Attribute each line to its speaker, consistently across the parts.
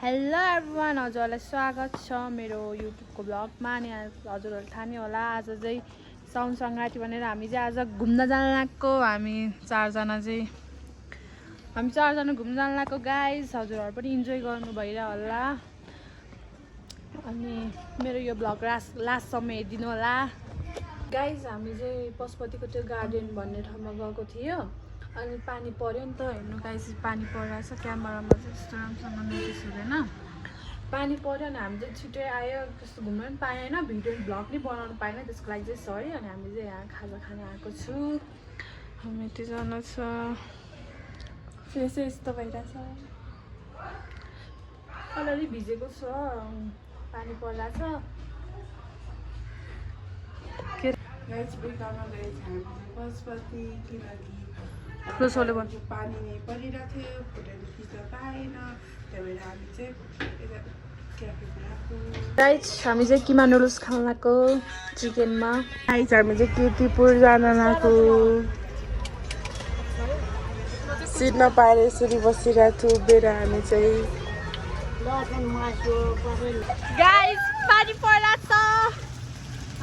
Speaker 1: Hello everyone, हजुरहरूलाई स्वागत छ मेरो युट्युबको ब्लगमा। अनि हजुरहरूले थाहा नै होला आज चाहिँ साउन सङ्क्रान्ति भनेर हामी चाहिँ आज घुम्न जान लागेको। हामी चारजना घुम्न जान लागेको गाइज। हजुरहरू पनि इन्जोय गर्नु भइरह होला। अनि मेरो यो ब्लग लास्टसम्म हेरिदिनु होला गाइज। हामी चाहिँ पशुपतिको त्यो गार्डन भन्ने ठाउँमा गएको थियो। अनि पानी पर्यो नि त, हेर्नु गाइस पानी परिरहेछ। क्यामेरामा चाहिँ त्यस्तो राम्रोसँग नोटिस हुँदैन। पानी पर्यो अनि हामी चाहिँ छिटै आयो, त्यस्तो घुम्न पनि पाएन, भिडियो ब्लग पनि बनाउनु पाएन, त्यसको लागि चाहिँ सरी। अनि हामी चाहिँ यहाँ खाजा खान आएको छु। हामी यतिजना छ, फेस यस्तो भइरहेछ, अलरेडी भिजेको छ, पानी परिरहेछ।
Speaker 2: पशुपति किनकि पानी नै परिरहेको थियो, फोटोहरू खिच्न पाएन, त्यही भएर हामी चाहिँ
Speaker 1: गाइज हामी चाहिँ किमा नुडल्स खान लागेको चिकनमा।
Speaker 2: गाइज हामी चाहिँ कीर्तिपुर जान लागेको। सिट नपाएर यसरी बसिरहेको छु उभिएर। हामी चाहिँ
Speaker 1: गाइज पानी परिरहेछ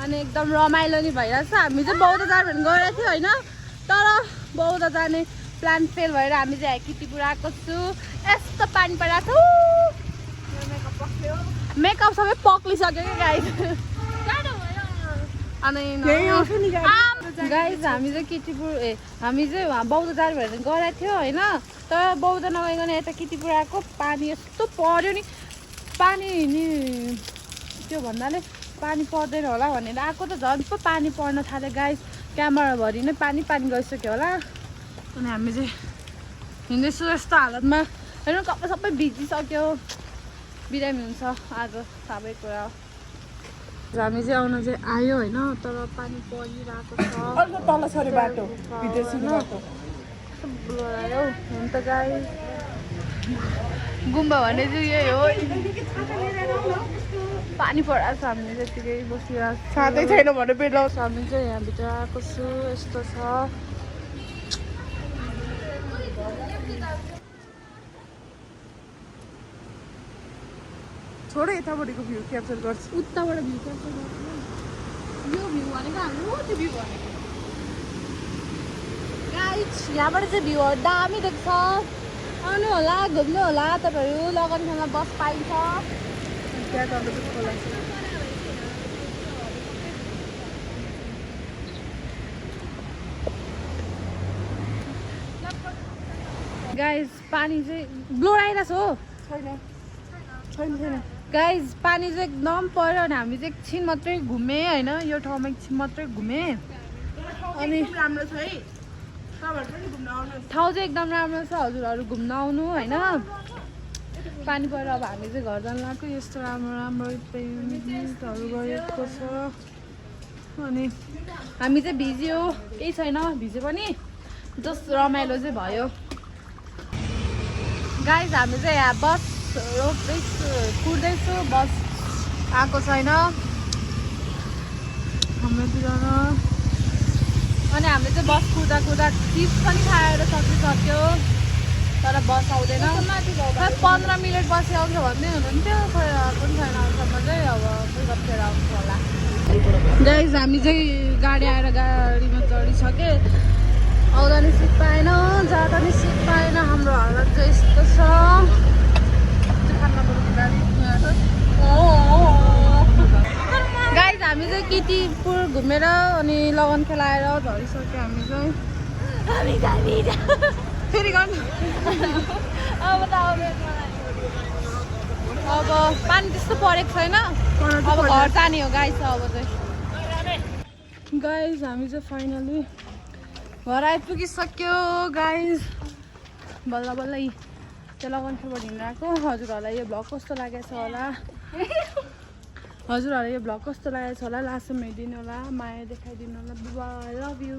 Speaker 1: अनि एकदम रमाइलो नि भइरहेछ। हामी चाहिँ बौद्ध जाने भनेर गएको थियो होइन, तर बौद्ध जाने प्लान फेल भएर हामी चाहिँ कीर्तिपुर आएको छु। यस्तो पानी परिरहेको छ, मेकअप सबै पक्लिसक्यो क्या गाइज। अनि गाइज हामी चाहिँ हामी चाहिँ बौद्ध जाने भनेर गएको थियो होइन, तर बौद्ध नगइकन यता कीर्तिपुर आएको। पानी यस्तो पर्यो नि, पानी नि त्यो भन्नाले पानी पर्दैन होला भनेर आएको, त झन् पो पानी पर्न थाल्यो गाइज। क्यामेराभरि नै पानी गइसक्यो होला। अनि हामी चाहिँ हिँड्दैछु यस्तो हालतमा, हेर्नु कपडा सबै भिजिसक्यो। बिरामी हुन्छ आज सबै कुरा। हामी चाहिँ आउन चाहिँ आयो होइन, तर पानी परिरहेको छ।
Speaker 2: तल छ अरे बाटो,
Speaker 1: हुन त गाइज गुम्बा भन्ने चाहिँ यही हो। पानी परिरहेको छ, हामीले त्यतिकै बसिरहेको
Speaker 2: साथै छैन भने बेला।
Speaker 1: हामी चाहिँ यहाँभित्र आएको छु, यस्तो छ।
Speaker 2: छोडो यतापट्टिको भ्यू क्याप्चर गर्छु।
Speaker 1: उताबाट भ्यू क्याप्चर गर्छु। यो भ्यू भनेको हाम्रो त्यो भ्यू भनेको गाइज। यहाँबाट चाहिँ भ्यू दामी देख्छ। आउनु होला, घुम्नु होला तपाईँहरू। लगनखानमा बस पाइन्छ।
Speaker 2: त्यहाँ तल चाहिँ खोला छ।
Speaker 1: गाइज पानी चाहिँ ब्लोर आइरहेछ हो। छैन गाइज, पानी चाहिँ एकदम पर्यो। अनि हामी चाहिँ एकछिन मात्रै घुमेँ होइन, यो ठाउँमा एकछिन मात्रै घुमेँ। अनि
Speaker 2: राम्रो छ है,
Speaker 1: ठाउँ चाहिँ एकदम राम्रो छ। हजुरहरू घुम्न आउनु होइन। पानी परेर अब हामी चाहिँ घर जान लाग्यो। यस्तो राम्रो पेन्टहरू गरेको छ। अनि हामी चाहिँ भिज्यो, केही छैन, भिज्यो पनि जस्ट रमाइलो चाहिँ भयो गाइज। हामी चाहिँ यहाँ बस कुर्दैछु, बस आएको छैन हाम्रोतिर। अनि हामीले चाहिँ बस कुर्दा चिप्स पनि खाएर सकिसक्यो, तर बस आउँदैन। 15 मिनट बसी आउँछ भन्दै हुनुहुन्थ्यो, खै आएको पनि छैन। अहिलेसम्म चाहिँ अब कतिखेर आउँछ होला गाइज। हामी चाहिँ गाडी आएर गाडीमा चढिसके, आउँदा नि सिट पाएन, जाँदा नि सिट पाएन। हाम्रो हालत चाहिँ यस्तो छ। गाइज हामी चाहिँ कीर्तिपुर घुमेर अनि लगन खेलाएर झरिसक्यो। हामी चाहिँ फेरि गर्नु अब पानी त्यस्तो परेको छैन, अब घर जाने हो गाइज। अब चाहिँ गाइज हामी चाहिँ फाइनली घर आइपुगिसक्यो गाइज। बल्ल त्यो लगन खेलबाट हिँडेर आएको। हजुरहरूलाई यो भ्लग कस्तो लागेको छ होला, लास्टसम्म हेरिदिनु होला, माया देखाइदिनु होला। Bye, love you.